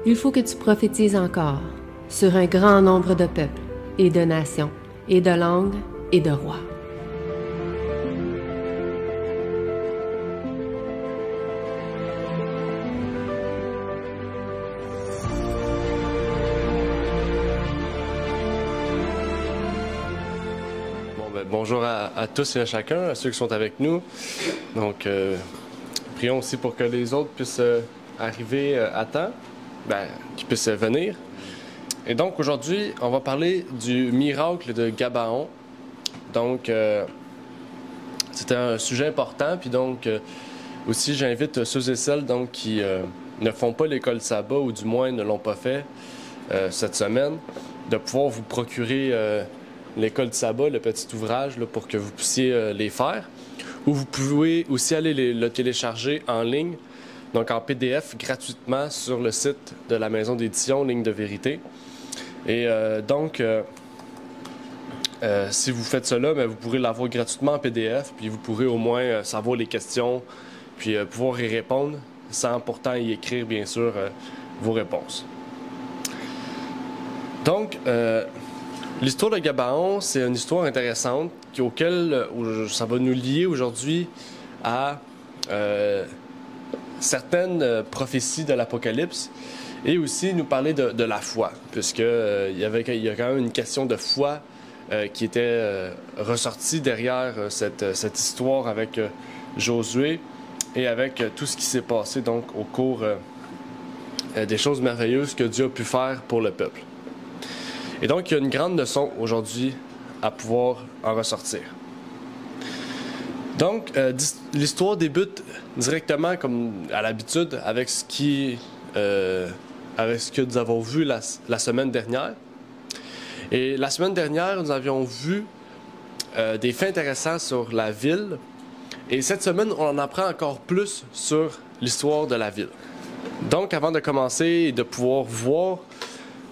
Il faut que tu prophétises encore sur un grand nombre de peuples et de nations et de langues et de rois. Bonjour à tous et à chacun, à ceux qui sont avec nous. Donc, prions aussi pour que les autres puissent arriver à temps, qu'ils puissent venir. Et donc, aujourd'hui, on va parler du miracle de Gabaon. Donc, c'était un sujet important. Puis donc, aussi, j'invite ceux et celles donc, qui ne font pas l'école sabbat, ou du moins ne l'ont pas fait cette semaine, de pouvoir vous procurer l'école de sabbat, le petit ouvrage, là, pour que vous puissiez les faire. Ou vous pouvez aussi aller le télécharger en ligne, donc en PDF, gratuitement sur le site de la maison d'édition Ligne de Vérité. Et si vous faites cela, vous pourrez l'avoir gratuitement en PDF, puis vous pourrez au moins savoir les questions, puis pouvoir y répondre, sans pourtant y écrire, bien sûr, vos réponses. Donc, l'histoire de Gabaon, c'est une histoire intéressante auquel ça va nous lier aujourd'hui à certaines prophéties de l'Apocalypse et aussi nous parler de la foi, puisqu'il y a quand même une question de foi qui était ressortie derrière cette histoire avec Josué et avec tout ce qui s'est passé donc au cours des choses merveilleuses que Dieu a pu faire pour le peuple. Et donc, il y a une grande leçon aujourd'hui à pouvoir en ressortir. Donc, l'histoire débute directement, comme à l'habitude, avec ce que nous avons vu la semaine dernière. Et la semaine dernière, nous avions vu des faits intéressants sur la ville. Et cette semaine, on en apprend encore plus sur l'histoire de la ville. Donc, avant de commencer et de pouvoir voir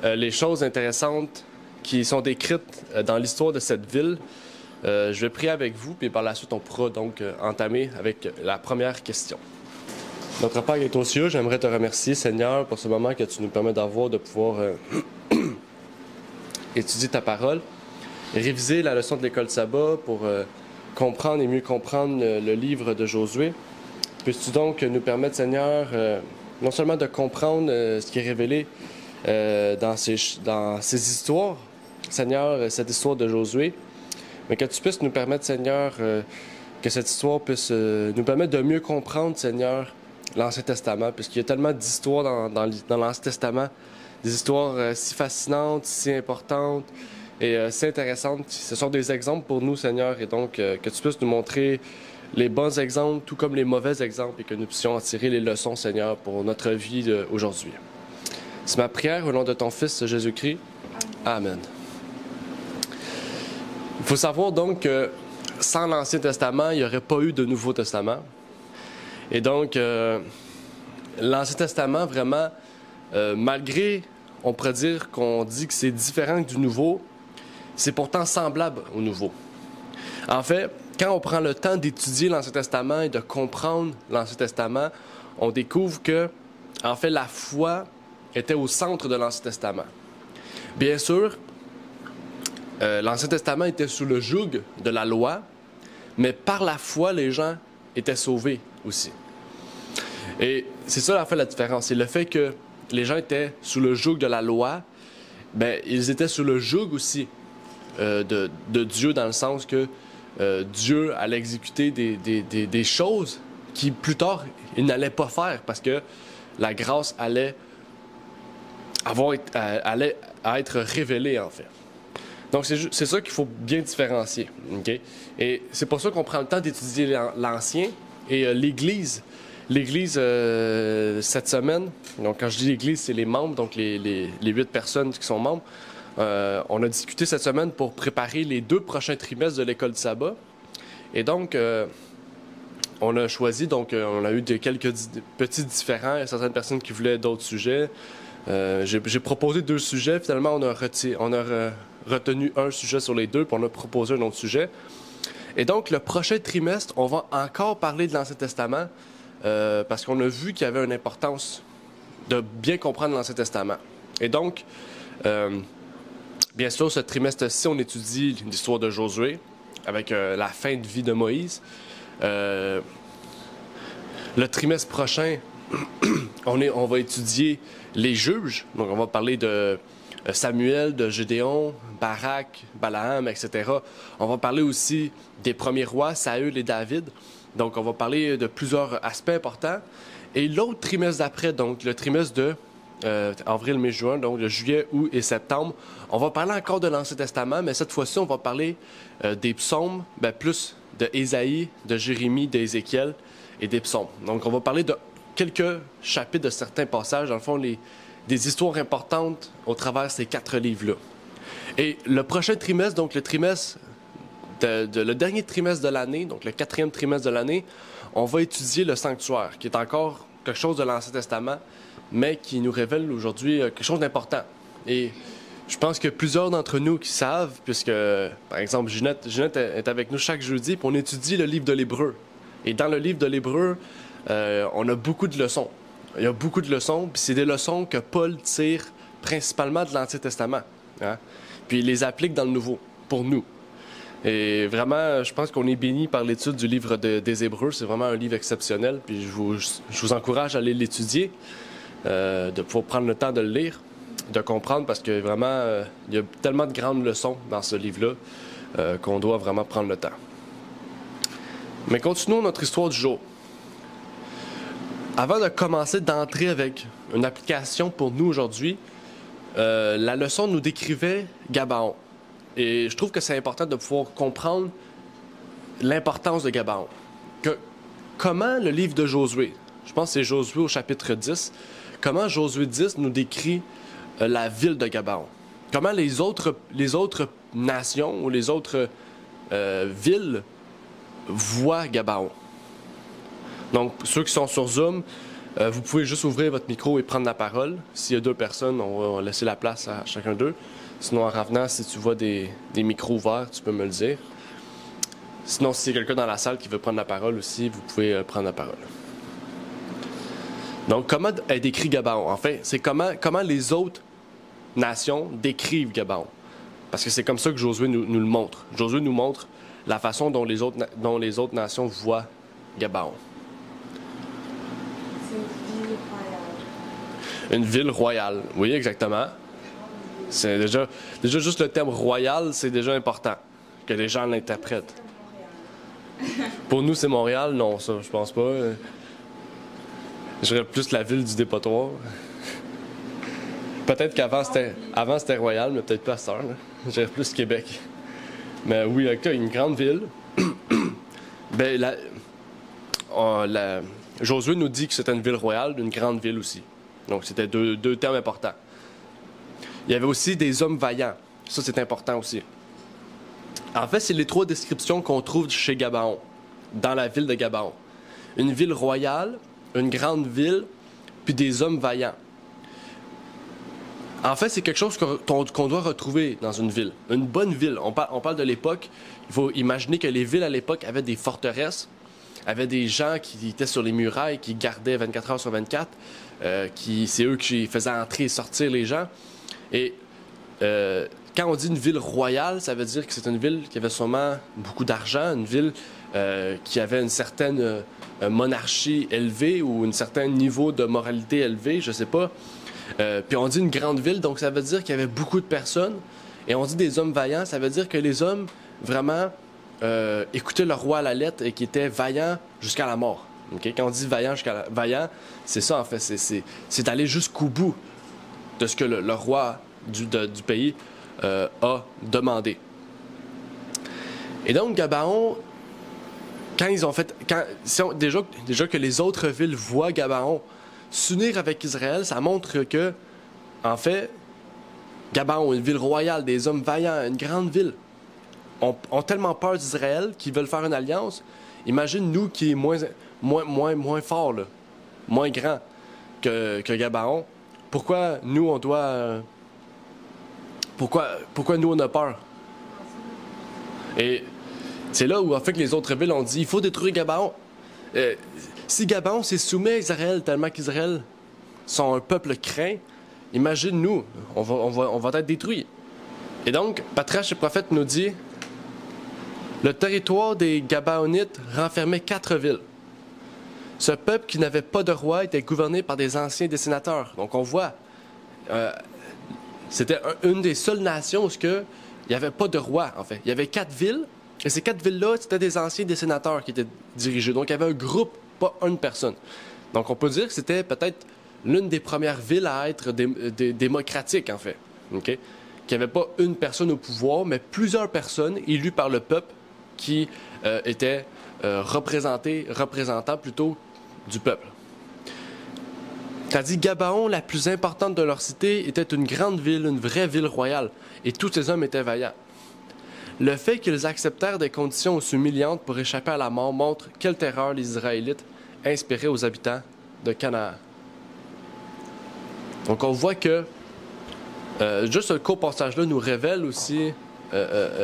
les choses intéressantes qui sont décrites dans l'histoire de cette ville, je vais prier avec vous, puis par la suite, on pourra donc entamer avec la première question. Notre Père qui est aux cieux, j'aimerais te remercier, Seigneur, pour ce moment que tu nous permets d'avoir, de pouvoir étudier ta parole, et réviser la leçon de l'école sabbat pour comprendre et mieux comprendre le livre de Josué. Puisses-tu donc nous permettre, Seigneur, non seulement de comprendre ce qui est révélé dans ces histoires, Seigneur, cette histoire de Josué, mais que tu puisses nous permettre, Seigneur, que cette histoire puisse nous permettre de mieux comprendre, Seigneur, l'Ancien Testament, puisqu'il y a tellement d'histoires dans l'Ancien Testament, des histoires si fascinantes, si importantes et si intéressantes. Ce sont des exemples pour nous, Seigneur, et donc que tu puisses nous montrer les bons exemples, tout comme les mauvais exemples, et que nous puissions en tirer les leçons, Seigneur, pour notre vie aujourd'hui. C'est ma prière au nom de ton Fils, Jésus-Christ. Amen. Il faut savoir donc que sans l'Ancien Testament, il n'y aurait pas eu de Nouveau Testament. Et donc, l'Ancien Testament, vraiment, malgré, on pourrait dire qu'on dit que c'est différent du Nouveau, c'est pourtant semblable au Nouveau. En fait, quand on prend le temps d'étudier l'Ancien Testament et de comprendre l'Ancien Testament, on découvre que, en fait, la foi était au centre de l'Ancien Testament. Bien sûr, l'Ancien Testament était sous le joug de la loi, mais par la foi, les gens étaient sauvés aussi. Et c'est ça, en fait, la différence. C'est le fait que les gens étaient sous le joug de la loi, ils étaient sous le joug aussi de Dieu, dans le sens que Dieu allait exécuter des choses qui, plus tard, il n'allait pas faire, parce que la grâce allait être révélée, en fait. Donc, c'est ça qu'il faut bien différencier. Okay? Et c'est pour ça qu'on prend le temps d'étudier l'Ancien. Et l'Église, cette semaine, donc quand je dis l'Église, c'est les membres, donc les 8 personnes qui sont membres. On a discuté cette semaine pour préparer les 2 prochains trimestres de l'école du sabbat. Et donc, on a choisi, on a eu quelques petits différends. Il y a certaines personnes qui voulaient d'autres sujets. J'ai proposé 2 sujets. Finalement, on a retenu un sujet sur les 2, puis on a proposé un autre sujet. Et donc, le prochain trimestre, on va encore parler de l'Ancien Testament, parce qu'on a vu qu'il y avait une importance de bien comprendre l'Ancien Testament. Et donc, bien sûr, ce trimestre-ci, on étudie l'histoire de Josué avec la fin de vie de Moïse. Le trimestre prochain, on va étudier les juges. Donc, on va parler de Samuel, de Gédéon, Barak, Balaam, etc. On va parler aussi des premiers rois, Saül et David. Donc, on va parler de plusieurs aspects importants. Et l'autre trimestre d'après, donc le trimestre de avril, mai, juin, donc de juillet, août et septembre, on va parler encore de l'Ancien Testament, mais cette fois-ci, on va parler des psaumes, plus de Ésaïe, de Jérémie, d'Ézéchiel et des psaumes. Donc, on va parler de quelques chapitres de certains passages, dans le fond, des histoires importantes au travers de ces 4 livres-là. Et le prochain trimestre, donc le trimestre, le dernier trimestre de l'année, donc le 4e trimestre de l'année, on va étudier le sanctuaire, qui est encore quelque chose de l'Ancien Testament, mais qui nous révèle aujourd'hui quelque chose d'important. Et je pense que plusieurs d'entre nous qui savent, puisque, par exemple, Ginette est avec nous chaque jeudi, puis on étudie le livre de l'Hébreu. Et dans le livre de l'Hébreu, on a beaucoup de leçons. Il y a beaucoup de leçons, puis c'est des leçons que Paul tire principalement de l'Ancien Testament. Hein? Puis il les applique dans le Nouveau, pour nous. Et vraiment, je pense qu'on est béni par l'étude du livre des Hébreux. C'est vraiment un livre exceptionnel, puis je vous encourage à aller l'étudier, de pouvoir prendre le temps de le lire, de comprendre, parce que vraiment, il y a tellement de grandes leçons dans ce livre-là qu'on doit vraiment prendre le temps. Mais continuons notre histoire du jour. Avant de commencer d'entrer avec une application pour nous aujourd'hui, la leçon nous décrivait Gabaon. Et je trouve que c'est important de pouvoir comprendre l'importance de Gabaon. Comment le livre de Josué, je pense que c'est Josué au chapitre 10, comment Josué 10 nous décrit la ville de Gabaon. Comment les autres nations ou les autres villes voient Gabaon. Donc, ceux qui sont sur Zoom, vous pouvez juste ouvrir votre micro et prendre la parole. S'il y a 2 personnes, on va laisser la place à chacun d'eux. Sinon, en revenant, si tu vois des micros ouverts, tu peux me le dire. Sinon, si il y a quelqu'un dans la salle qui veut prendre la parole aussi, vous pouvez prendre la parole. Donc, comment est décrit Gabaon? En fait, c'est comment les autres nations décrivent Gabaon. Parce que c'est comme ça que Josué nous le montre. Josué nous montre la façon dont les autres nations voient Gabaon. Une ville royale. Oui, exactement. C'est déjà juste le terme royal, c'est déjà important que les gens l'interprètent. Pour nous, c'est Montréal? Non, ça, je pense pas. Je dirais plus la ville du dépotoir. Peut-être qu'avant, c'était royal, mais peut-être pas à cette heure. Je dirais plus Québec. Mais oui, avec une grande ville. Josué nous dit que c'était une ville royale, une grande ville aussi. Donc, c'était deux termes importants. Il y avait aussi des hommes vaillants. Ça, c'est important aussi. En fait, c'est les 3 descriptions qu'on trouve chez Gabaon, dans la ville de Gabaon. Une ville royale, une grande ville, puis des hommes vaillants. En fait, c'est quelque chose qu'on doit retrouver dans une ville. Une bonne ville. On parle de l'époque. Il faut imaginer que les villes à l'époque avaient des forteresses, avaient des gens qui étaient sur les murailles, qui gardaient 24 heures sur 24. C'est eux qui faisaient entrer et sortir les gens. Et quand on dit une ville royale, ça veut dire que c'est une ville qui avait sûrement beaucoup d'argent, une ville qui avait une certaine monarchie élevée ou un certain niveau de moralité élevé, je sais pas. Puis on dit une grande ville, donc ça veut dire qu'il y avait beaucoup de personnes. Et on dit des hommes vaillants, ça veut dire que les hommes vraiment écoutaient le roi à la lettre et qui étaient vaillants jusqu'à la mort. Okay? Quand on dit vaillant, c'est ça en fait, c'est d'aller jusqu'au bout de ce que le roi du pays a demandé. Et donc, Gabaon, quand ils ont fait... déjà que les autres villes voient Gabaon s'unir avec Israël, ça montre que, en fait, Gabaon, une ville royale, des hommes vaillants, une grande ville, ont tellement peur d'Israël qu'ils veulent faire une alliance. Imagine nous qui est moins fort, là, moins grand que Gabaon. Pourquoi nous, on doit... Pourquoi nous, on a peur? Et c'est là où, en fait, que les autres villes ont dit, il faut détruire Gabaon. Si Gabaon s'est soumis à Israël tellement qu'Israël sont un peuple craint, imagine nous, on va être détruits. Et donc, Patriarche et Prophète nous dit, le territoire des Gabaonites renfermait 4 villes. Ce peuple qui n'avait pas de roi était gouverné par des anciens dessinateurs. Donc on voit, c'était une des seules nations où il n'y avait pas de roi, en fait. Il y avait 4 villes, et ces 4 villes-là, c'était des anciens dessinateurs qui étaient dirigés. Donc il y avait un groupe, pas une personne. Donc on peut dire que c'était peut-être l'une des premières villes à être démocratique, en fait. Okay? Qu'il n'y avait pas une personne au pouvoir, mais plusieurs personnes élues par le peuple qui étaient représentants plutôt du peuple. C'est-à-dire, Gabaon, la plus importante de leur cité, était une grande ville, une vraie ville royale, et tous ces hommes étaient vaillants. Le fait qu'ils acceptèrent des conditions aussi humiliantes pour échapper à la mort montre quelle terreur les Israélites inspiraient aux habitants de Canaan. Donc on voit que juste ce court passage-là nous révèle aussi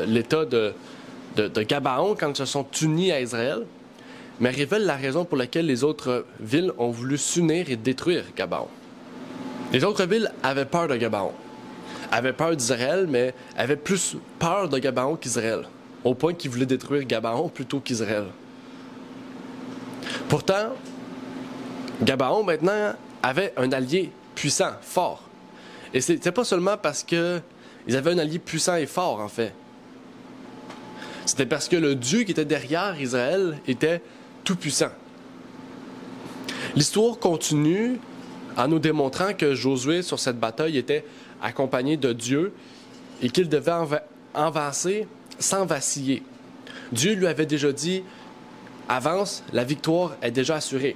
l'état de Gabaon quand ils se sont unis à Israël, mais révèle la raison pour laquelle les autres villes ont voulu s'unir et détruire Gabaon. Les autres villes avaient peur de Gabaon, avaient peur d'Israël, mais avaient plus peur de Gabaon qu'Israël, au point qu'ils voulaient détruire Gabaon plutôt qu'Israël. Pourtant, Gabaon, maintenant, avait un allié puissant, fort. Et c'était pas seulement parce qu'ils avaient un allié puissant et fort, en fait. C'était parce que le Dieu qui était derrière Israël était tout-puissant. L'histoire continue en nous démontrant que Josué, sur cette bataille, était accompagné de Dieu et qu'il devait avancer sans vaciller. Dieu lui avait déjà dit « Avance, la victoire est déjà assurée ».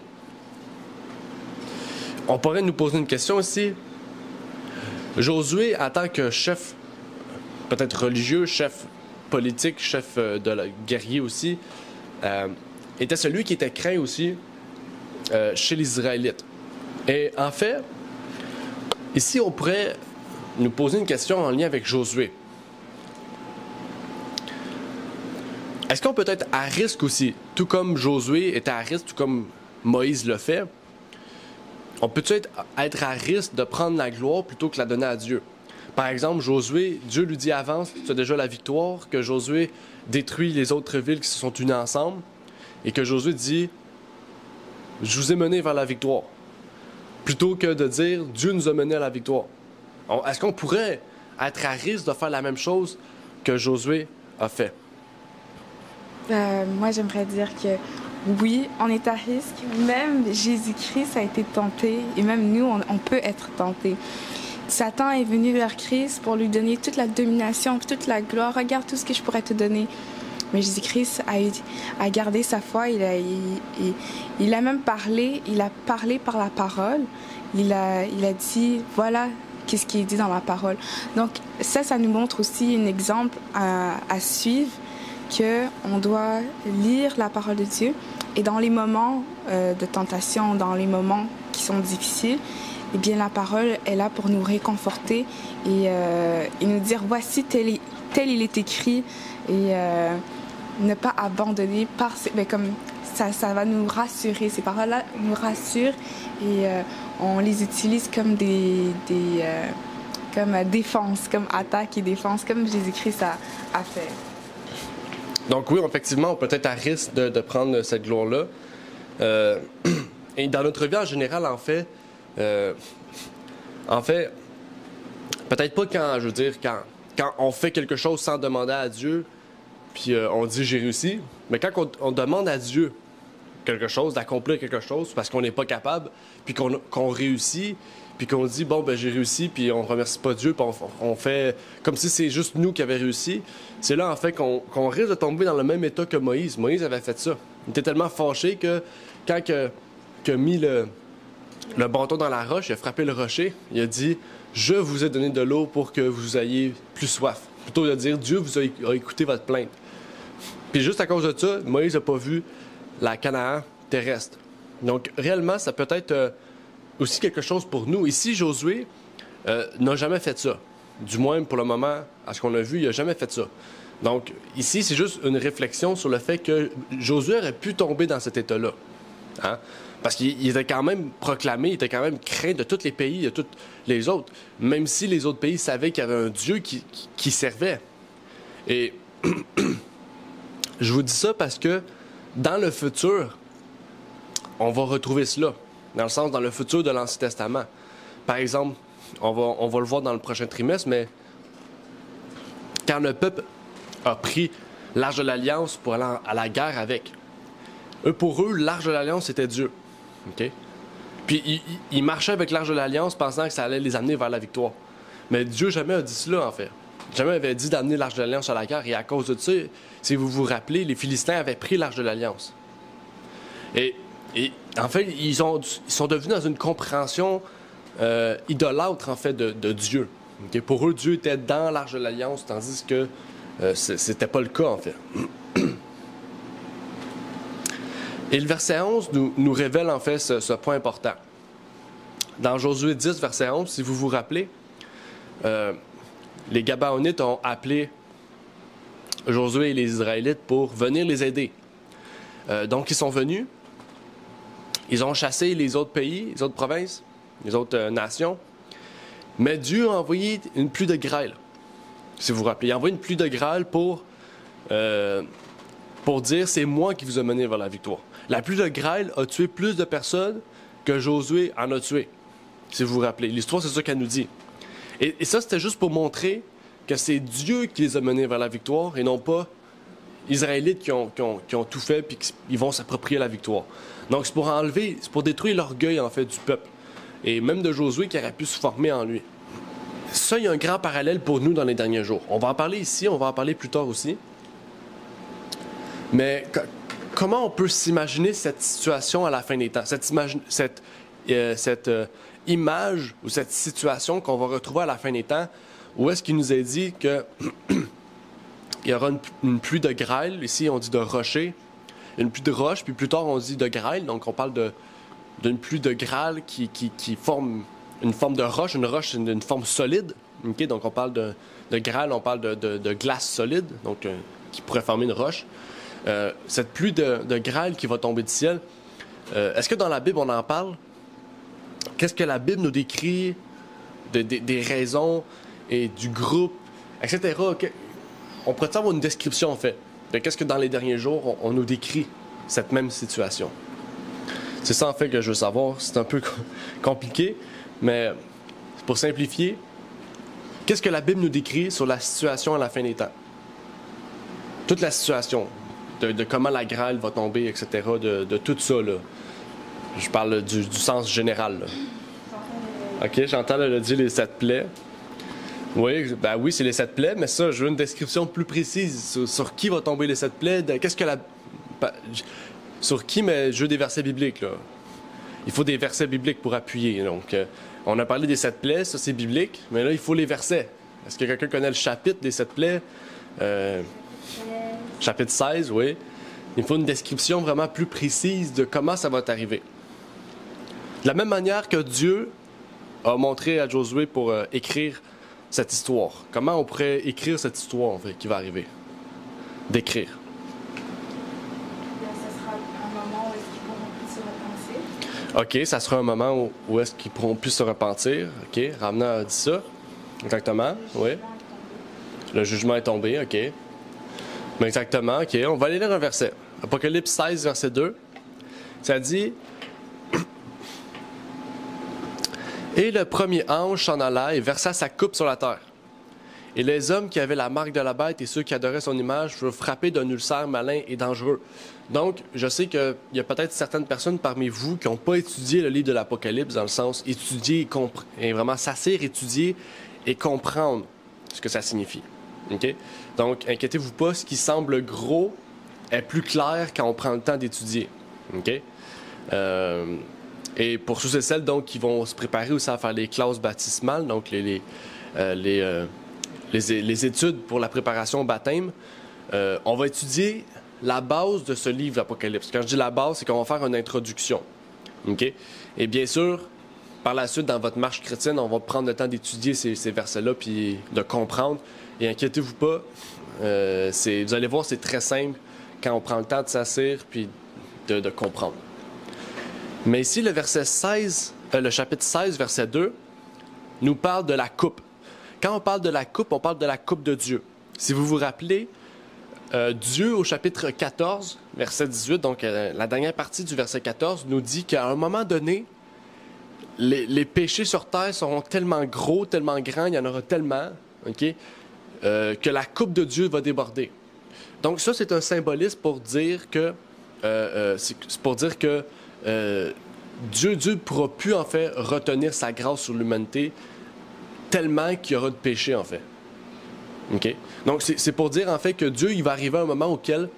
On pourrait nous poser une question ici. Josué, en tant que chef, peut-être religieux, chef politique, chef guerrier aussi, était celui qui était craint aussi chez les Israélites. Et en fait, ici, on pourrait nous poser une question en lien avec Josué. Est-ce qu'on peut être à risque aussi, tout comme Josué était à risque, tout comme Moïse l'a fait? On peut-tu être à risque de prendre la gloire plutôt que la donner à Dieu? Par exemple, Josué, Dieu lui dit avance, tu as déjà la victoire, que Josué détruit les autres villes qui se sont unies ensemble, et que Josué dit je vous ai mené vers la victoire, plutôt que de dire Dieu nous a menés à la victoire. Est-ce qu'on pourrait être à risque de faire la même chose que Josué a fait? Moi, j'aimerais dire que oui, on est à risque. Même Jésus-Christ a été tenté, et même nous, on peut être tenté. Satan est venu vers Christ pour lui donner toute la domination, toute la gloire. Regarde tout ce que je pourrais te donner. Mais Jésus-Christ a gardé sa foi. Il a même parlé. Il a parlé par la parole. Il a dit, voilà qu'est-ce qui est dit dans la parole. Donc ça nous montre aussi un exemple à suivre, qu'on doit lire la parole de Dieu. Et dans les moments de tentation, dans les moments qui sont difficiles, eh bien, la parole est là pour nous réconforter et nous dire voici tel il est écrit, et ne pas abandonner comme ça va nous rassurer. Ces paroles-là nous rassurent et on les utilise comme comme défense, comme attaque et défense, comme Jésus-Christ a fait. Donc oui, effectivement, on peut être à risque de prendre cette gloire-là. Et dans notre vie en général, en fait, peut-être pas quand on fait quelque chose sans demander à Dieu, puis on dit j'ai réussi, mais quand on demande à Dieu quelque chose, d'accomplir quelque chose, parce qu'on n'est pas capable, puis qu'on réussit, puis qu'on dit bon ben j'ai réussi, puis on remercie pas Dieu, puis on fait comme si c'est juste nous qui avions réussi, c'est là en fait qu'on risque de tomber dans le même état que Moïse. Moïse avait fait ça. Il était tellement fâché que quand il a mis le bâton dans la roche, il a frappé le rocher, il a dit « Je vous ai donné de l'eau pour que vous ayez plus soif ». Plutôt de dire « Dieu vous a écouté votre plainte ». Puis juste à cause de ça, Moïse n'a pas vu la Canaan terrestre. Donc réellement, ça peut être aussi quelque chose pour nous. Ici, Josué n'a jamais fait ça. Du moins, pour le moment, à ce qu'on a vu, il n'a jamais fait ça. Donc ici, c'est juste une réflexion sur le fait que Josué aurait pu tomber dans cet état-là. Hein? Parce qu'il était quand même proclamé, il était quand même craint de tous les pays, de tous les autres, même si les autres pays savaient qu'il y avait un Dieu qui servait. Et je vous dis ça parce que dans le futur, on va retrouver cela. Dans le sens, dans le futur de l'Ancien Testament. Par exemple, on va le voir dans le prochain trimestre, mais quand le peuple a pris l'Arche de l'Alliance pour aller à la guerre avec, pour eux, l'Arche de l'Alliance, c'était Dieu. Okay? Puis ils marchaient avec l'Arche de l'Alliance pensant que ça allait les amener vers la victoire. Mais Dieu jamais a dit cela, en fait. Jamais avait dit d'amener l'Arche de l'Alliance à la guerre. Et à cause de ça, si vous vous rappelez, les Philistins avaient pris l'Arche de l'Alliance. Et en fait, ils sont devenus dans une compréhension idolâtre, en fait, de Dieu. Okay? Pour eux, Dieu était dans l'Arche de l'Alliance, tandis que c'était pas le cas, en fait. Et le verset 11 nous révèle en fait ce point important. Dans Josué 10, verset 11, si vous vous rappelez, les Gabaonites ont appelé Josué et les Israélites pour venir les aider. Donc ils sont venus, ils ont chassé les autres pays, les autres provinces, les autres nations, mais Dieu a envoyé une pluie de grêle, si vous vous rappelez. Il a envoyé une pluie de grêle pour dire « c'est moi qui vous ai mené vers la victoire ». La pluie de grêle a tué plus de personnes que Josué en a tué, si vous vous rappelez. L'histoire, c'est ça qu'elle nous dit. Et ça, c'était juste pour montrer que c'est Dieu qui les a menés vers la victoire et non pas les Israélites qui ont tout fait et qu'ils vont s'approprier la victoire. Donc, c'est pour détruire l'orgueil, en fait, du peuple. Et même de Josué qui aurait pu se former en lui. Ça, il y a un grand parallèle pour nous dans les derniers jours. On va en parler ici, on va en parler plus tard aussi. Mais comment on peut s'imaginer cette situation à la fin des temps? Cette image ou cette situation qu'on va retrouver à la fin des temps, où est-ce qu'il nous est dit qu'il y aura une pluie de grêle, ici on dit de rocher, une pluie de roche, puis plus tard on dit de grêle, donc on parle d'une pluie de grêle qui forme une forme de roche. Une roche, c'est une forme solide, okay? Donc on parle de grêle, on parle de glace solide, donc qui pourrait former une roche. Cette pluie de grêle qui va tomber du ciel, est-ce que dans la Bible on en parle? Qu'est-ce que la Bible nous décrit des raisons et du groupe, etc. On pourrait avoir une description, en fait, de qu'est-ce que dans les derniers jours, on nous décrit cette même situation. C'est ça, en fait, que je veux savoir. C'est un peu compliqué, mais pour simplifier, qu'est-ce que la Bible nous décrit sur la situation à la fin des temps? Toute la situation, de comment la grêle va tomber, etc., de tout ça, là. Je parle du sens général, là. OK, j'entends le dire les 7 plaies. Oui, ben oui, c'est les 7 plaies, mais ça, je veux une description plus précise sur qui va tomber les 7 plaies, qu'est-ce que sur qui, mais je veux des versets bibliques, là. Il faut des versets bibliques pour appuyer. Donc, on a parlé des 7 plaies, ça c'est biblique, mais là, il faut les versets. Est-ce que quelqu'un connaît le chapitre des 7 plaies? Chapitre 16, oui. Il faut une description vraiment plus précise de comment ça va t'arriver. De la même manière que Dieu a montré à Josué pour écrire cette histoire. Comment on pourrait écrire cette histoire, en fait, qui va arriver? D'écrire. Ça sera un moment où est-ce qu'ils pourront plus se repenser. OK, ça sera un moment où est-ce qu'ils pourront plus se repentir. OK, Ramna a dit ça. Exactement, oui. Le jugement est tombé, OK. Mais exactement, OK. On va aller lire un verset. Apocalypse 16, verset 2. Ça dit... Et le premier ange s'en alla et versa sa coupe sur la terre. Et les hommes qui avaient la marque de la bête et ceux qui adoraient son image furent frappés d'un ulcère malin et dangereux. Donc, je sais qu'il y a peut-être certaines personnes parmi vous qui n'ont pas étudié le livre de l'Apocalypse, dans le sens étudier et vraiment s'asseoir, étudier et comprendre ce que ça signifie. Okay? Donc, inquiétez-vous pas, ce qui semble gros est plus clair quand on prend le temps d'étudier. Okay? Et pour ceux et celles donc, qui vont se préparer aussi à faire les classes baptismales, donc les études pour la préparation au baptême, on va étudier la base de ce livre d'Apocalypse. Quand je dis la base, c'est qu'on va faire une introduction. Okay? Et bien sûr, par la suite, dans votre marche chrétienne, on va prendre le temps d'étudier ces versets-là puis de comprendre. Et inquiétez-vous pas, vous allez voir, c'est très simple quand on prend le temps de s'asseoir puis de comprendre. Mais ici, le chapitre 16, verset 2, nous parle de la coupe. Quand on parle de la coupe, on parle de la coupe de Dieu. Si vous vous rappelez, Dieu, au chapitre 14, verset 18, donc la dernière partie du verset 14, nous dit qu'à un moment donné, les péchés sur terre seront tellement gros, tellement grands, il y en aura tellement, okay, que la coupe de Dieu va déborder. Donc ça, c'est un symbolisme pour dire que, Dieu ne pourra plus, en fait, retenir sa grâce sur l'humanité tellement qu'il y aura de péché, en fait. Okay? Donc, c'est pour dire, en fait, que Dieu, il va arriver à un moment auquel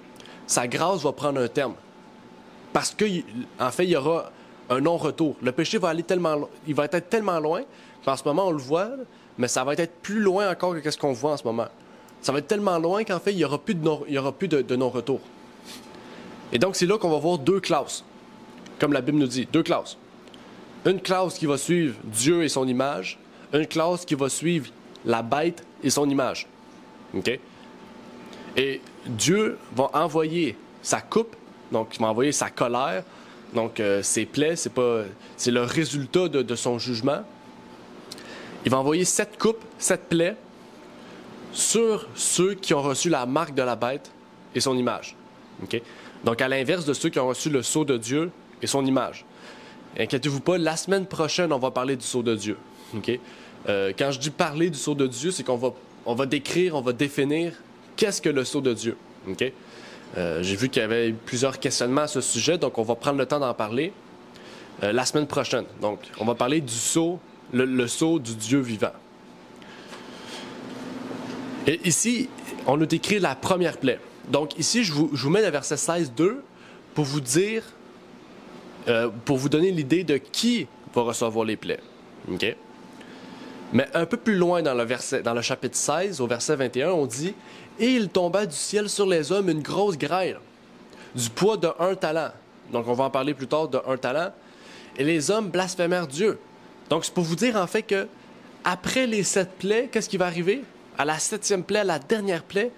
sa grâce va prendre un terme. Parce qu'en fait, il y aura un non-retour. Le péché va être tellement loin qu'en ce moment, on le voit, mais ça va être plus loin encore que ce qu'on voit en ce moment. Ça va être tellement loin qu'en fait, il n'y aura plus de non-retour. Et donc, c'est là qu'on va voir deux classes. Comme la Bible nous dit, deux classes. Une classe qui va suivre Dieu et son image, une classe qui va suivre la bête et son image. OK? Et Dieu va envoyer sa coupe, donc il va envoyer sa colère, donc ses plaies, c'est le résultat de son jugement. Il va envoyer 7 coupes, 7 plaies sur ceux qui ont reçu la marque de la bête et son image. OK? Donc à l'inverse de ceux qui ont reçu le sceau de Dieu et son image. Inquiétez-vous pas, la semaine prochaine, on va parler du sceau de Dieu. OK? Quand je dis parler du sceau de Dieu, c'est qu'on va décrire, on va définir qu'est-ce que le sceau de Dieu. Okay? J'ai vu qu'il y avait plusieurs questionnements à ce sujet, donc on va prendre le temps d'en parler la semaine prochaine. Donc, on va parler du sceau, le sceau du Dieu vivant. Et ici, on nous décrit la première plaie. Donc, ici, je vous mets le verset 16, 2 pour vous dire, pour vous donner l'idée de qui va recevoir les plaies. Okay? Mais un peu plus loin dans le chapitre 16, au verset 21, on dit « Et il tomba du ciel sur les hommes une grosse grêle, du poids de 1 talent. » Donc, on va en parler plus tard de 1 talent. « Et les hommes blasphémèrent Dieu. » Donc, c'est pour vous dire, en fait, que après les 7 plaies, qu'est-ce qui va arriver? À la 7e plaie, à la dernière plaie,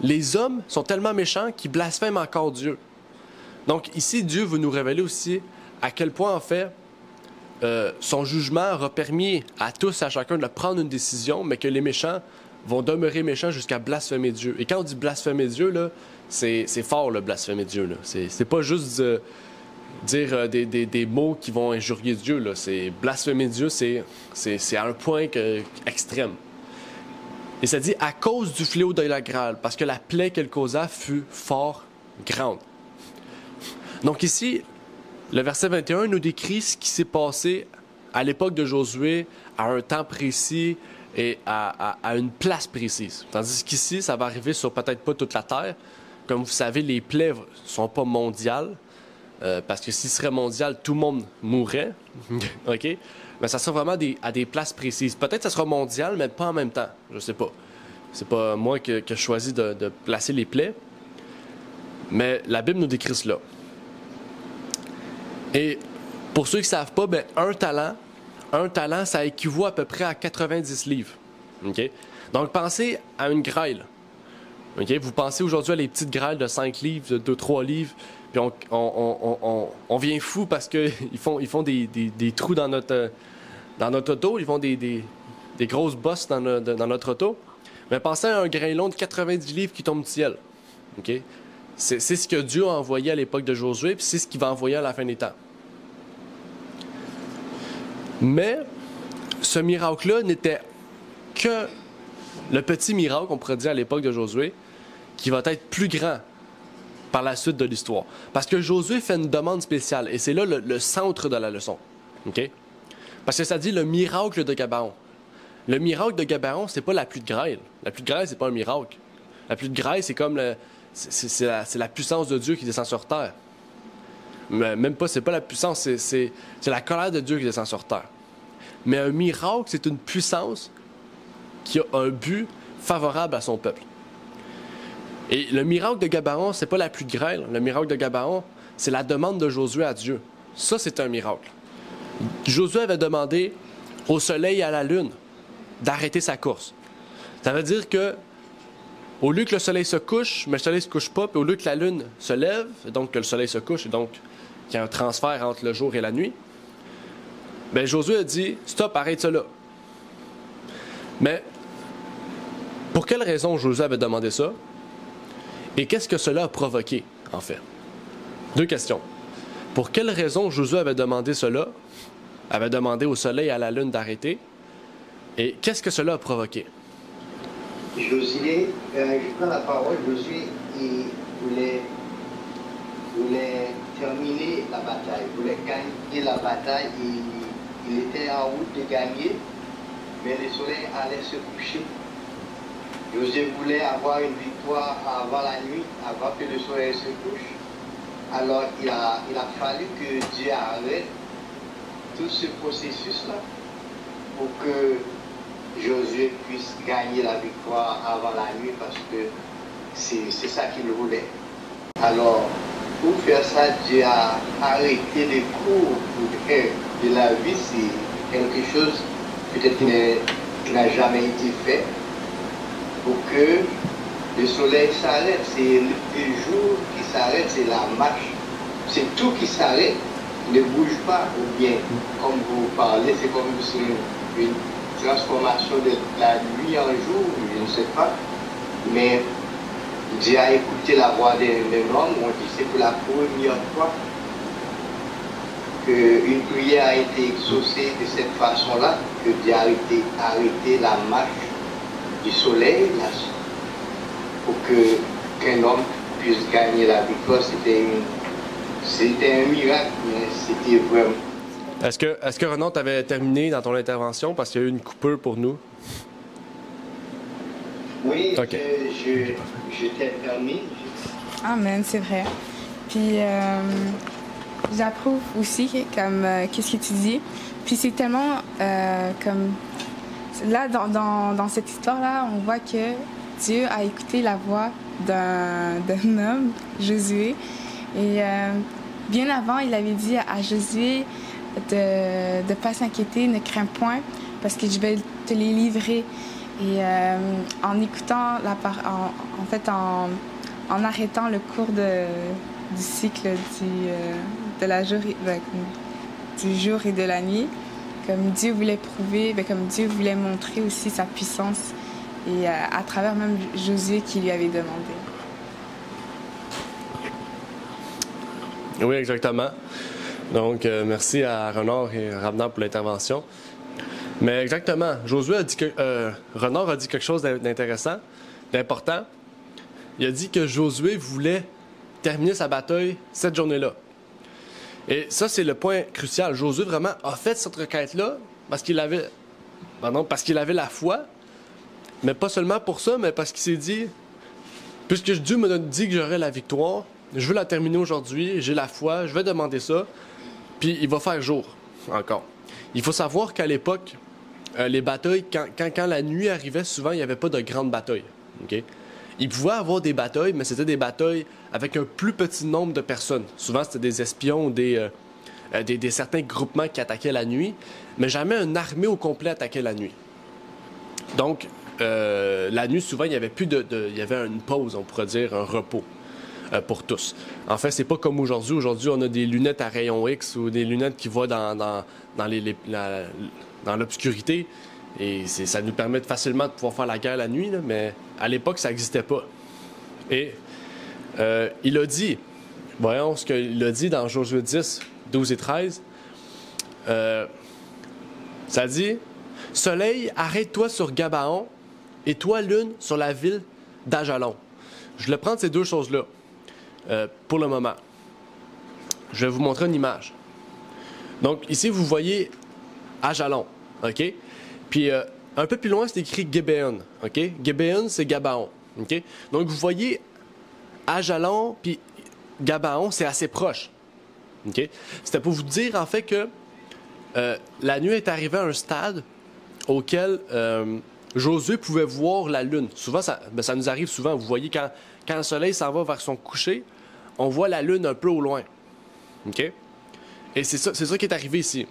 les hommes sont tellement méchants qu'ils blasphèment encore Dieu. Donc, ici, Dieu veut nous révéler aussi à quel point, en fait, son jugement aura permis à tous, à chacun de prendre une décision, mais que les méchants vont demeurer méchants jusqu'à blasphémer Dieu. Et quand on dit blasphémer Dieu, là, c'est fort, le blasphémer Dieu. Là. C'est pas juste dire des mots qui vont injurier Dieu. Là. Blasphémer Dieu, c'est à un point extrême. Et ça dit « à cause du fléau de la grêle, parce que la plaie qu'elle causa fut fort grande. » Donc ici, le verset 21 nous décrit ce qui s'est passé à l'époque de Josué, à un temps précis et à une place précise. Tandis qu'ici, ça va arriver sur peut-être pas toute la terre. Comme vous savez, les plaies ne sont pas mondiales, parce que s'il serait mondial, tout le monde mourrait. OK? Mais ça sera vraiment à des places précises. Peut-être que ça sera mondial, mais pas en même temps. Je sais pas. C'est pas moi qui ai choisi de placer les plaies. Mais la Bible nous décrit cela. Et pour ceux qui ne savent pas, ben, un talent, ça équivaut à peu près à 90 livres. Okay? Donc, pensez à une grêle. Okay? Vous pensez aujourd'hui à les petites grêles de 5 livres, de 3 livres, puis on vient fou parce qu'ils font des trous dans notre auto, ils font des grosses bosses dans notre auto. Mais pensez à un grêlon de 90 livres qui tombe du ciel. Okay? C'est ce que Dieu a envoyé à l'époque de Josué, puis c'est ce qu'il va envoyer à la fin des temps. Mais ce miracle-là n'était que le petit miracle, on pourrait dire à l'époque de Josué, qui va être plus grand par la suite de l'histoire. Parce que Josué fait une demande spéciale, et c'est là le centre de la leçon. Okay? Parce que ça dit le miracle de Gabaon. Le miracle de Gabaon, c'est pas la pluie de grêle. La pluie de grêle, c'est pas un miracle. La pluie de grêle, c'est comme c'est la puissance de Dieu qui descend sur terre. Mais même pas, c'est pas la puissance, c'est la colère de Dieu qui descend sur terre. Mais un miracle, c'est une puissance qui a un but favorable à son peuple. Et le miracle de Gabaon, c'est pas la pluie de grêle. Le miracle de Gabaon, c'est la demande de Josué à Dieu. Ça, c'est un miracle. Josué avait demandé au soleil et à la lune d'arrêter sa course. Ça veut dire que au lieu que le soleil se couche, mais le soleil ne se couche pas, puis au lieu que la lune se lève, donc que le soleil se couche, et donc qu'il y a un transfert entre le jour et la nuit, bien, Josué a dit « Stop, arrête ça là ». Mais pour quelle raison Josué avait demandé ça? Et qu'est-ce que cela a provoqué, en fait? Deux questions. Pour quelle raison Josué avait demandé cela? Avait demandé au soleil et à la lune d'arrêter? Et qu'est-ce que cela a provoqué? Josué, je prends la parole, Josué, il voulait terminer la bataille, il voulait gagner la bataille, il était en route de gagner, mais le soleil allait se coucher. Josué voulait avoir une victoire avant la nuit, avant que le soleil se couche. Alors il a fallu que Dieu arrête tout ce processus-là pour que Josué puisse gagner la victoire avant la nuit parce que c'est ça qu'il voulait. Alors, pour faire ça, Dieu a arrêté les cours de la vie. C'est quelque chose peut-être qui n'a jamais été fait pour que le soleil s'arrête. C'est le jour qui s'arrête, c'est la marche. C'est tout qui s'arrête, ne bouge pas. Ou bien, comme vous parlez, c'est comme une transformation de la nuit en jour, je ne sais pas. Mais Dieu a écouté la voix d'un homme, on dit c'est pour la première fois qu'une prière a été exaucée de cette façon-là, que Dieu a arrêté la marche du soleil pour qu'un homme puisse gagner la victoire. C'était un miracle, mais c'était vraiment... Est-ce que Renan, tu avais terminé dans ton intervention parce qu'il y a eu une coupure pour nous? Oui, okay. je t'ai permis. Amen, c'est vrai. Puis j'approuve aussi comme qu'est-ce que tu dis. Puis c'est tellement comme là dans cette histoire-là, on voit que Dieu a écouté la voix d'un homme, Josué, et bien avant, il avait dit à Josué de ne pas s'inquiéter, ne crains point, parce que je vais te les livrer. Et en écoutant en arrêtant le cours du cycle du jour et de la nuit, comme Dieu voulait prouver, comme Dieu voulait montrer aussi sa puissance, et à travers même Josué qui lui avait demandé. Oui, exactement. Donc, merci à Renard et Rabner pour l'intervention. Mais exactement, Renard a dit quelque chose d'intéressant, d'important. Il a dit que Josué voulait terminer sa bataille cette journée-là. Et ça, c'est le point crucial. Josué vraiment a fait cette requête-là parce qu'il avait la foi, mais pas seulement pour ça, mais parce qu'il s'est dit, puisque Dieu m'a dit que j'aurais la victoire, je veux la terminer aujourd'hui, j'ai la foi, je vais demander ça, puis il va faire jour encore. Il faut savoir qu'à l'époque, les batailles, quand la nuit arrivait, souvent, il n'y avait pas de grandes batailles. Okay? Il pouvait avoir des batailles, mais c'était des batailles avec un plus petit nombre de personnes. Souvent, c'était des espions ou des certains groupements qui attaquaient la nuit, mais jamais une armée au complet attaquait la nuit. Donc, la nuit, souvent, il y avait il y avait une pause, on pourrait dire, un repos pour tous. En fait, c'est pas comme aujourd'hui. Aujourd'hui, on a des lunettes à rayon X ou des lunettes qui voient dans l'obscurité. Et ça nous permet facilement de pouvoir faire la guerre la nuit, là, mais à l'époque, ça n'existait pas. Et il a dit, voyons ce qu'il a dit dans Josué 10, 12 et 13, ça dit « Soleil, arrête-toi sur Gabaon, et toi, lune, sur la ville d'Ajalon. » Je vais prendre ces deux choses-là pour le moment. Je vais vous montrer une image. Donc, ici, vous voyez Ajalon, OK? Puis, un peu plus loin, c'est écrit Gébéon, OK? Gébéon, c'est Gabaon, OK? Donc, vous voyez Ajalon puis Gabaon, c'est assez proche, OK? C'était pour vous dire, en fait, que la nuit est arrivée à un stade auquel Josué pouvait voir la lune. Souvent, ça nous arrive souvent. Vous voyez, quand le soleil s'en va vers son coucher, on voit la lune un peu au loin, OK? Et c'est ça qui est arrivé ici,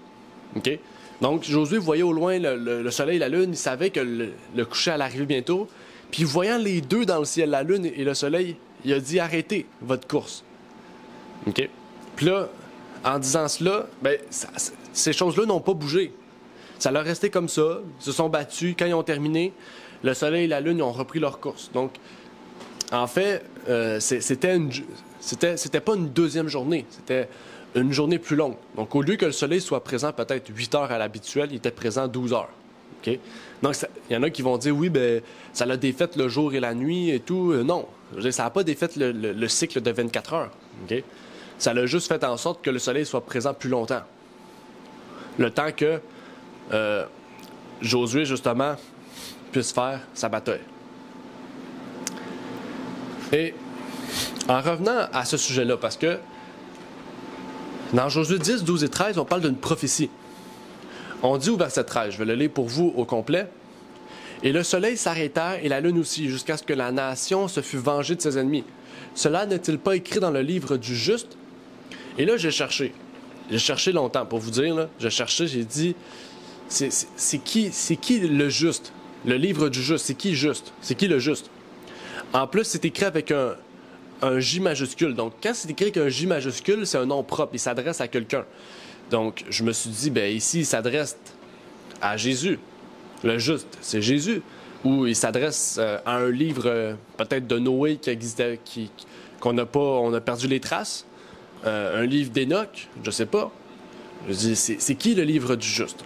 OK? Donc, Josué voyait au loin le soleil et la lune. Il savait que le coucher allait arriver bientôt. Puis, voyant les deux dans le ciel, la lune et le soleil, il a dit « Arrêtez votre course. » OK? Puis là, en disant cela, ben, ces choses-là n'ont pas bougé. Ça leur restait comme ça. Ils se sont battus. Quand ils ont terminé, le soleil et la lune ont repris leur course. Donc, en fait, c'était pas une deuxième journée. C'était une journée plus longue. Donc, au lieu que le soleil soit présent peut-être 8 heures à l'habituel, il était présent 12 heures. Okay? Donc, il y en a qui vont dire, oui, ben, ça l'a défait le jour et la nuit et tout. Non, je veux dire, ça n'a pas défait le cycle de 24 heures. Okay? Ça l'a juste fait en sorte que le soleil soit présent plus longtemps. Le temps que Josué, justement, puisse faire sa bataille. Et en revenant à ce sujet-là, parce que dans Josué 10, 12 et 13, on parle d'une prophétie. On dit au verset 13, je vais le lire pour vous au complet. « Et le soleil s'arrêta et la lune aussi, jusqu'à ce que la nation se fût vengée de ses ennemis. Cela n'est-il pas écrit dans le livre du juste? » Et là, j'ai cherché. J'ai cherché longtemps, pour vous dire. Là. J'ai cherché, j'ai dit, c'est qui le juste? Le livre du juste, c'est qui juste? C'est qui le juste? En plus, c'est écrit avec un J majuscule. Donc, quand c'est écrit avec un J majuscule, c'est un nom propre. Il s'adresse à quelqu'un. Donc, je me suis dit, bien, ici, il s'adresse à Jésus. Le juste, c'est Jésus. Ou il s'adresse à un livre, peut-être de Noé qui existait, on a perdu les traces. Un livre d'Enoch, je ne sais pas. Je dis, c'est qui le livre du juste?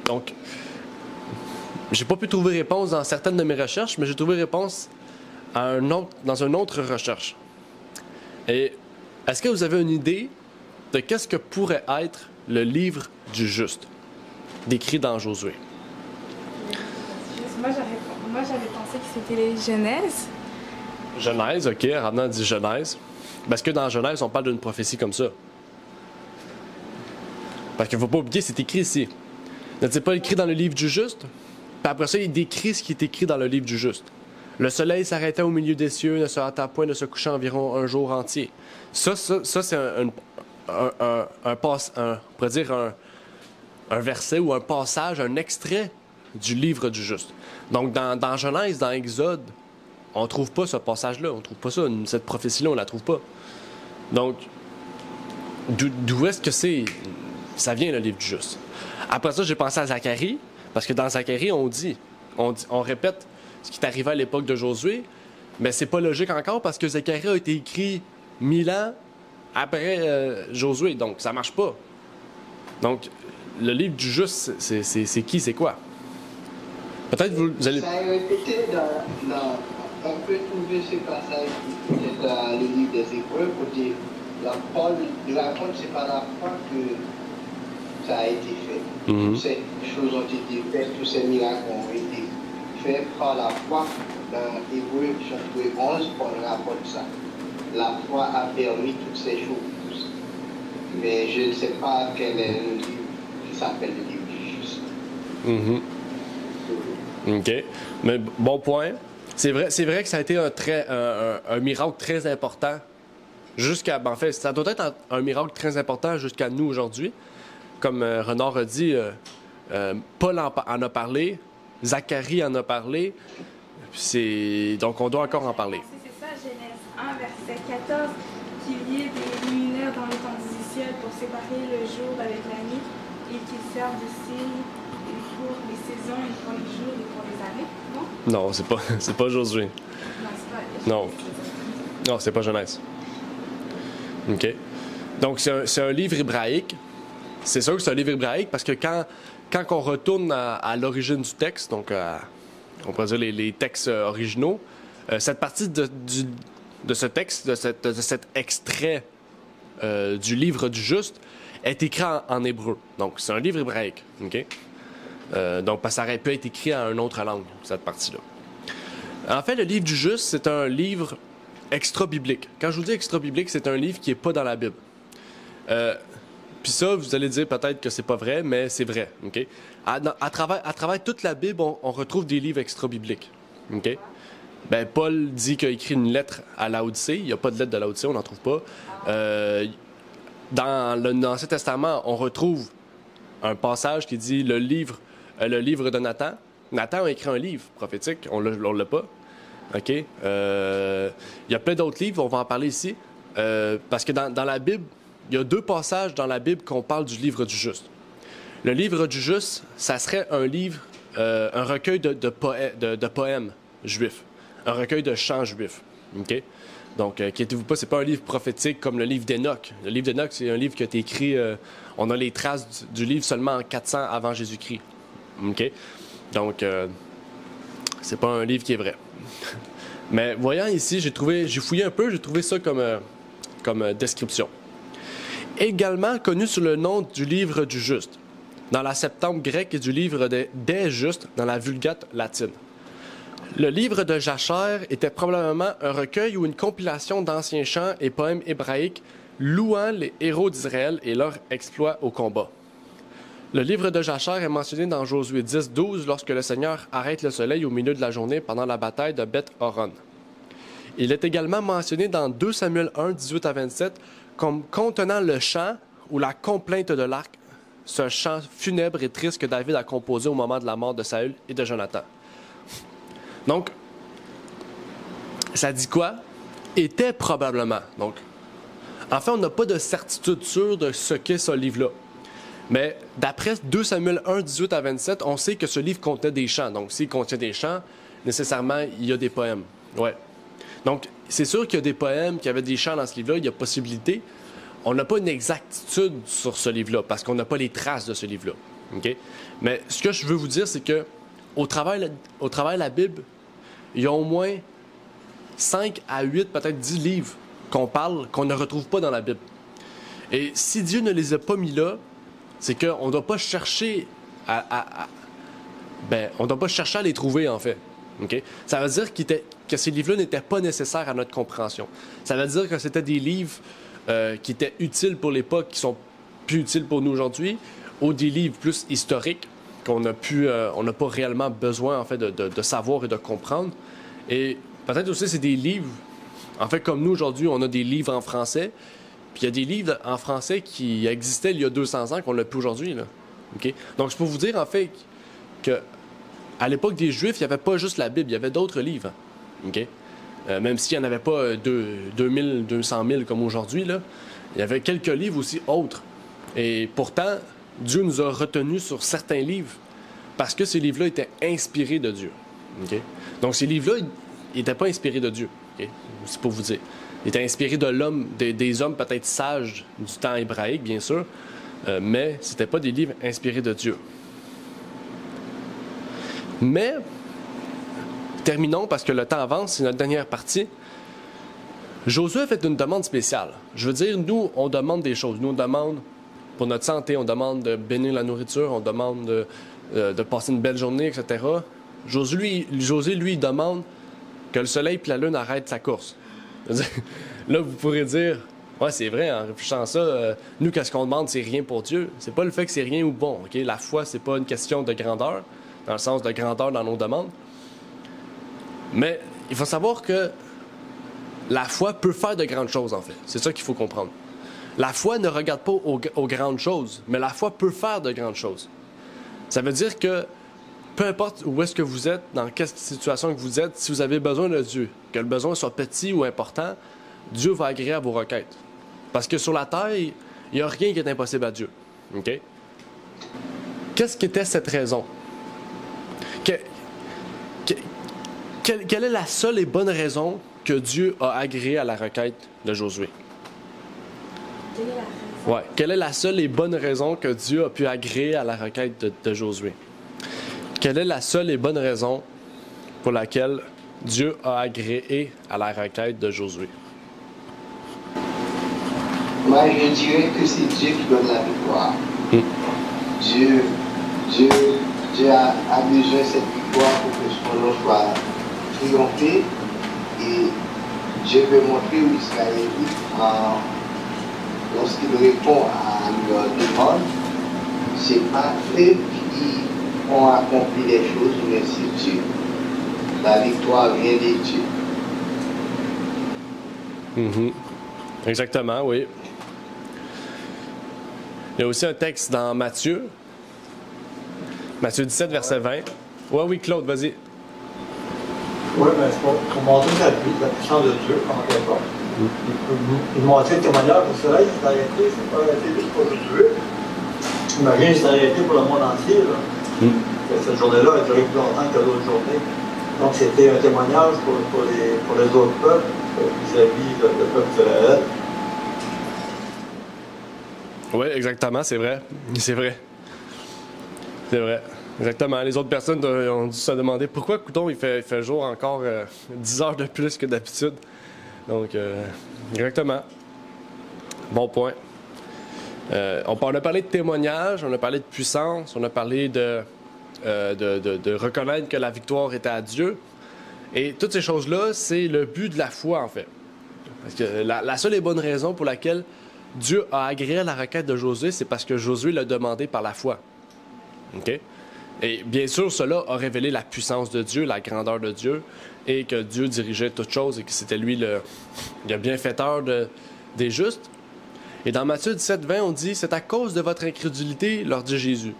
Donc, j'ai pas pu trouver réponse dans certaines de mes recherches, mais j'ai trouvé réponse dans une autre recherche. Et est-ce que vous avez une idée de qu'est-ce que pourrait être le livre du juste, décrit dans Josué? Moi, j'avais pensé que c'était les Genèse. Genèse, OK. Ramenant dit Genèse. Parce que dans Genèse, on parle d'une prophétie comme ça. Parce qu'il ne faut pas oublier, c'est écrit ici. N'est-il pas écrit dans le livre du juste? Puis après ça, il décrit ce qui est écrit dans le livre du juste. Le soleil s'arrêta au milieu des cieux, ne se hâta point de se coucher environ un jour entier. Ça c'est on pourrait dire un verset ou un passage, un extrait du livre du juste. Donc, dans Genèse, dans Exode, on ne trouve pas ce passage-là, on ne trouve pas ça, cette prophétie-là, on ne la trouve pas. Donc, d'où est-ce que ça vient, le livre du juste? Après ça, j'ai pensé à Zacharie, parce que dans Zacharie, on répète ce qui est arrivé à l'époque de Josué, mais c'est pas logique encore, parce que Zacharie a été écrit 1000 ans après Josué, donc ça marche pas. Donc, le livre du juste, c'est qui, c'est quoi? Peut-être vous allez... Ça est répété on peut trouver ce passage dans le livre des Hébreux pour dire Paul raconte c'est par la foi que ça a été fait. Mm-hmm. Toutes ces choses ont été faites, tous ces miracles ont été faits par la foi. Dans Hébreux chapitre 11, Paul rapporte ça. La foi a permis toutes ces choses. Mais je ne sais pas quel est le livre qui s'appelle le livre du juste. Mm-hmm. OK. Mais bon point. C'est vrai que ça a été un miracle très important en fait, ça doit être un miracle très important jusqu'à nous aujourd'hui. Comme Renard a dit, Paul en a parlé, Zacharie en a parlé, donc on doit encore en parler. C'est ça, Genèse 1, verset 14, qu'il y ait des luminaires dans l'étendue du ciel pour séparer le jour avec la nuit et qu'ils servent de signe pour les saisons et pour les jours et pour les années, non? Non, c'est pas Josué. Non, c'est pas. Non, c'est pas Genèse. OK. Donc, c'est un livre hébraïque. C'est sûr que c'est un livre hébraïque parce que quand on retourne à l'origine du texte, donc on pourrait dire les textes originaux, cette partie de ce texte, de cet extrait du livre du juste, est écrit en hébreu. Donc, c'est un livre hébraïque. OK? Donc, ça aurait pu être écrit en une autre langue, cette partie-là. En fait, le livre du juste, c'est un livre extra-biblique. Quand je vous dis extra-biblique, c'est un livre qui n'est pas dans la Bible. Puis ça, vous allez dire peut-être que c'est pas vrai, mais c'est vrai. Okay? À travers toute la Bible, on retrouve des livres extra-bibliques. Okay? Ben, Paul dit qu'il a écrit une lettre à Laodicée. Il n'y a pas de lettre de Laodicée, on n'en trouve pas. Dans l'Ancien Testament, on retrouve un passage qui dit le livre de Nathan. Nathan a écrit un livre prophétique, on l'a pas. OK? Il y a plein d'autres livres, on va en parler ici. Parce que dans la Bible, il y a 2 passages dans la Bible qu'on parle du livre du juste. Le livre du juste, ça serait un livre, un recueil de poèmes juifs, un recueil de chants juifs. OK? Donc, inquiétez-vous pas, c'est pas un livre prophétique comme le livre d'Enoch. Le livre d'Enoch, c'est un livre qui a été écrit, on a les traces du livre seulement en 400 avant Jésus-Christ. OK? Donc, c'est pas un livre qui est vrai. Mais voyant ici, j'ai fouillé un peu, j'ai trouvé ça comme description. Également connu sous le nom du livre du juste, dans la Septante grecque et du livre des justes dans la Vulgate latine. Le livre de Jachère était probablement un recueil ou une compilation d'anciens chants et poèmes hébraïques louant les héros d'Israël et leurs exploits au combat. Le livre de Jachère est mentionné dans Josué 10-12 lorsque le Seigneur arrête le soleil au milieu de la journée pendant la bataille de Beth-Horon. Il est également mentionné dans 2 Samuel 1, 18 à 27 comme contenant le chant ou la complainte de l'arc, ce chant funèbre et triste que David a composé au moment de la mort de Saül et de Jonathan. Donc, ça dit quoi? Était probablement. Donc, en fait, on n'a pas de certitude sûre de ce qu'est ce livre-là. Mais d'après 2 Samuel 1, 18 à 27, on sait que ce livre contenait des chants. Donc, s'il contient des chants, nécessairement, il y a des poèmes. Ouais. Donc, c'est sûr qu'il y a des poèmes, qu'il y avait des chants dans ce livre-là, il y a possibilité. On n'a pas une exactitude sur ce livre-là, parce qu'on n'a pas les traces de ce livre-là. OK? Mais ce que je veux vous dire, c'est que au travers de la Bible, il y a au moins 5 à 8, peut-être 10 livres qu'on parle, qu'on ne retrouve pas dans la Bible. Et si Dieu ne les a pas mis là, c'est qu'on ne doit pas chercher on ne doit pas chercher à les trouver, en fait. Okay? Ça veut dire que ces livres-là n'étaient pas nécessaires à notre compréhension. Ça veut dire que c'était des livres qui étaient utiles pour l'époque, qui sont plus utiles pour nous aujourd'hui, ou des livres plus historiques qu'on n'a pas réellement besoin, en fait, de savoir et de comprendre. Et peut-être aussi, c'est des livres, en fait, comme nous, aujourd'hui, on a des livres en français, puis il y a des livres en français qui existaient il y a 200 ans qu'on n'a plus aujourd'hui, là. Okay? Donc, je peux vous dire, en fait, que à l'époque des Juifs, il n'y avait pas juste la Bible, il y avait d'autres livres. Okay? Même s'il n'y en avait pas 2000, 200 000 comme aujourd'hui, là, il y avait quelques livres aussi autres. Et pourtant, Dieu nous a retenus sur certains livres parce que ces livres-là étaient inspirés de Dieu. Okay? Donc, ces livres-là, ils n'étaient pas inspirés de Dieu. Okay? C'est pour vous dire. Ils étaient inspirés de l'homme, des hommes peut-être sages du temps hébraïque, bien sûr, mais ce n'étaient pas des livres inspirés de Dieu. Mais, terminons parce que le temps avance, c'est notre dernière partie. Josué a fait une demande spéciale. Je veux dire, nous, on demande des choses. Nous, on demande pour notre santé, on demande de bénir la nourriture, on demande de passer une belle journée, etc. José, lui, il demande que le soleil et la lune arrêtent sa course. Là, vous pourrez dire, ouais, c'est vrai, en réfléchissant à ça, nous, qu'est-ce qu'on demande, c'est rien pour Dieu. C'est pas le fait que c'est rien ou bon. Okay? La foi, c'est pas une question de grandeur, dans le sens de grandeur dans nos demandes. Mais il faut savoir que la foi peut faire de grandes choses, en fait. C'est ça qu'il faut comprendre. La foi ne regarde pas aux grandes choses, mais la foi peut faire de grandes choses. Ça veut dire que peu importe où est-ce que vous êtes, dans quelle situation que vous êtes, si vous avez besoin de Dieu, que le besoin soit petit ou important, Dieu va agréer à vos requêtes. Parce que sur la terre, il n'y a rien qui est impossible à Dieu. Okay? Qu'est-ce qu'était cette raison? Quelle est la seule et bonne raison que Dieu a agréé à la requête de Josué? Ouais. Quelle est la seule et bonne raison que Dieu a pu agréer à la requête de Josué? Quelle est la seule et bonne raison pour laquelle Dieu a agréé à la requête de Josué? Moi, je dirais que c'est Dieu qui donne la victoire. Dieu a besoin de cette victoire pour que son nom soit triomphé. Et Dieu veut montrer aux Israélites, lorsqu'il répond à leur demande, c'est pas eux qui ont accompli les choses, mais c'est Dieu. La victoire vient de Dieu. Exactement, oui. Il y a aussi un texte dans Matthieu 17, verset 20. Oui, Claude, vas-y. Oui, mais c'est pour montrer la puissance de Dieu, comment elle va. Il montrait le témoignage au soleil, il s'est arrêté, c'est pas arrêté juste pour le tuer. Imagine, il s'est arrêté pour le monde entier. Cette journée-là a duré plus longtemps que d'autres journées. Donc c'était un témoignage pour les autres peuples vis-à-vis le peuple d'Israël. Oui, exactement, c'est vrai. C'est vrai. C'est vrai. Exactement. Les autres personnes ont dû se demander pourquoi, couton, il fait jour encore 10 heures de plus que d'habitude. Donc, exactement. Bon point. On a parlé de témoignage, on a parlé de puissance, on a parlé de reconnaître que la victoire était à Dieu. Et toutes ces choses-là, c'est le but de la foi, en fait. Parce que la seule et bonne raison pour laquelle Dieu a agréé la requête de Josué, c'est parce que Josué l'a demandé par la foi. OK? Et bien sûr, cela a révélé la puissance de Dieu, la grandeur de Dieu, et que Dieu dirigeait toutes choses et que c'était lui le bienfaiteur des justes. Et dans Matthieu 17, 20, on dit « C'est à cause de votre incrédulité, leur dit Jésus.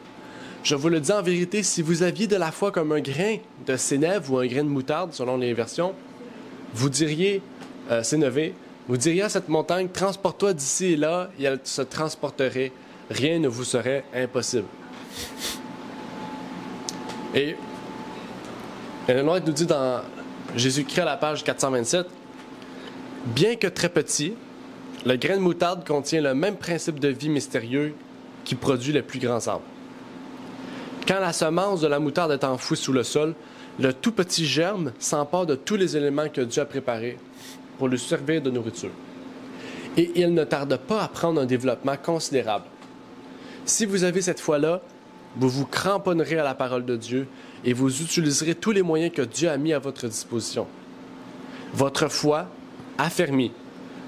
Je vous le dis en vérité, si vous aviez de la foi comme un grain de sénève ou un grain de moutarde, selon les versions, vous diriez, sénévé, vous diriez à cette montagne, transporte-toi d'ici et là, et elle se transporterait. Rien ne vous serait impossible. » Et Ellen White nous dit dans Jésus-Christ à la page 427, « Bien que très petit, le grain de moutarde contient le même principe de vie mystérieux qui produit les plus grands arbres. Quand la semence de la moutarde est enfouie sous le sol, le tout petit germe s'empare de tous les éléments que Dieu a préparés pour lui servir de nourriture. Et il ne tarde pas à prendre un développement considérable. Si vous avez cette foi-là, vous vous cramponnerez à la parole de Dieu et vous utiliserez tous les moyens que Dieu a mis à votre disposition. Votre foi, affermie,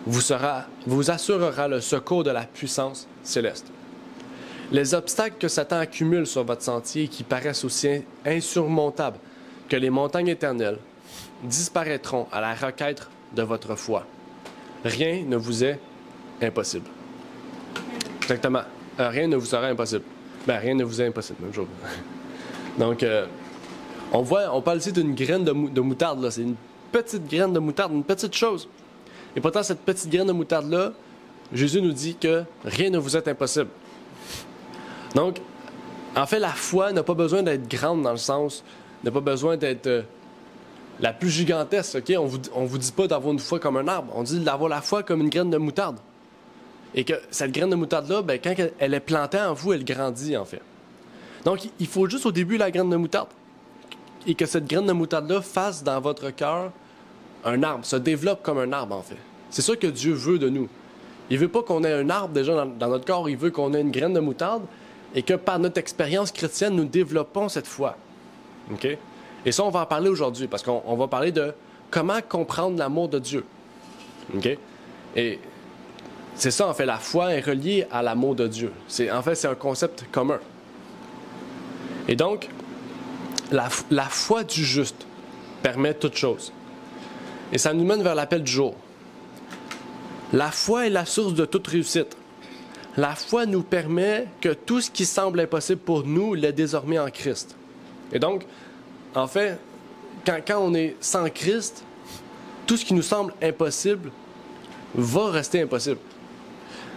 vous assurera le secours de la puissance céleste. Les obstacles que Satan accumule sur votre sentier et qui paraissent aussi insurmontables que les montagnes éternelles disparaîtront à la requête de votre foi. Rien ne vous est impossible. Exactement. Rien ne vous sera impossible. Ben, rien ne vous est impossible, même chose. Donc, on parle ici d'une graine de moutarde. C'est une petite graine de moutarde, une petite chose. Et pourtant, cette petite graine de moutarde-là, Jésus nous dit que rien ne vous est impossible. Donc, en fait, la foi n'a pas besoin d'être grande dans le sens, n'a pas besoin d'être la plus gigantesque. Okay? On vous dit pas d'avoir une foi comme un arbre. On dit d'avoir la foi comme une graine de moutarde. Et que cette graine de moutarde-là, ben, quand elle est plantée en vous, elle grandit, en fait. Donc, il faut juste au début la graine de moutarde. Et que cette graine de moutarde-là fasse dans votre cœur un arbre, se développe comme un arbre, en fait. C'est ça que Dieu veut de nous. Il veut pas qu'on ait un arbre déjà dans notre corps, il veut qu'on ait une graine de moutarde et que par notre expérience chrétienne, nous développons cette foi. OK? Et ça, on va en parler aujourd'hui, parce qu'on va parler de comment comprendre l'amour de Dieu. OK? Et c'est ça, en fait, la foi est reliée à l'amour de Dieu. En fait, c'est un concept commun. Et donc, la foi du juste permet toute chose. Et ça nous mène vers l'appel du jour. La foi est la source de toute réussite. La foi nous permet que tout ce qui semble impossible pour nous l'est désormais en Christ. Et donc, en fait, quand on est sans Christ, tout ce qui nous semble impossible va rester impossible.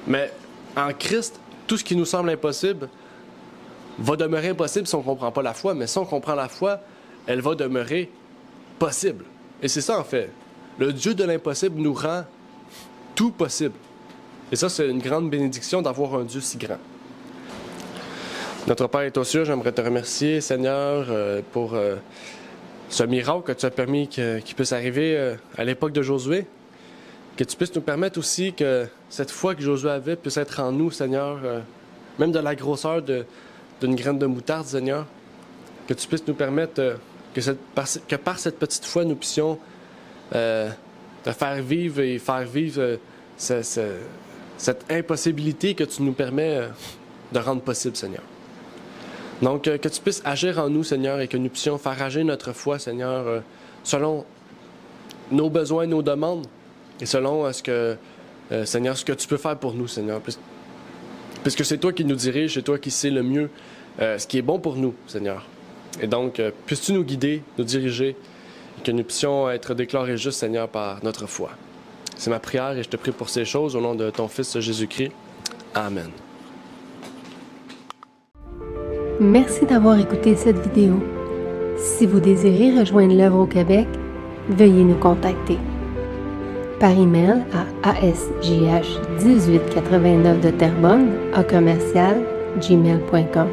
Mais en Christ, tout ce qui nous semble impossible va demeurer impossible si on ne comprend pas la foi. Mais si on comprend la foi, elle va demeurer possible. Et c'est ça, en fait. Le Dieu de l'impossible nous rend tout possible. Et ça, c'est une grande bénédiction d'avoir un Dieu si grand. Notre Père est aux cieux, j'aimerais te remercier, Seigneur, pour ce miracle que tu as permis qu'il puisse arriver à l'époque de Josué. Que tu puisses nous permettre aussi que cette foi que Josué avait puisse être en nous, Seigneur, même de la grosseur d'une graine de moutarde, Seigneur. Que tu puisses nous permettre que par cette petite foi, nous puissions te faire vivre cette impossibilité que tu nous permets de rendre possible, Seigneur. Donc, que tu puisses agir en nous, Seigneur, et que nous puissions faire agir notre foi, Seigneur, selon nos besoins, nos demandes, et selon Seigneur, ce que tu peux faire pour nous, Seigneur. Puisque c'est toi qui nous dirige, c'est toi qui sais le mieux ce qui est bon pour nous, Seigneur. Et donc, puisses-tu nous guider, nous diriger, et que nous puissions être déclarés justes, Seigneur, par notre foi. C'est ma prière et je te prie pour ces choses au nom de ton Fils Jésus-Christ. Amen. Merci d'avoir écouté cette vidéo. Si vous désirez rejoindre l'œuvre au Québec, veuillez nous contacter par email à asjh1889 de Terrebonne @gmail.com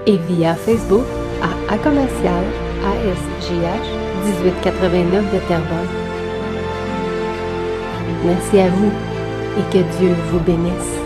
et via Facebook à commercial asjh1889 de Terrebonne. Merci à vous et que Dieu vous bénisse.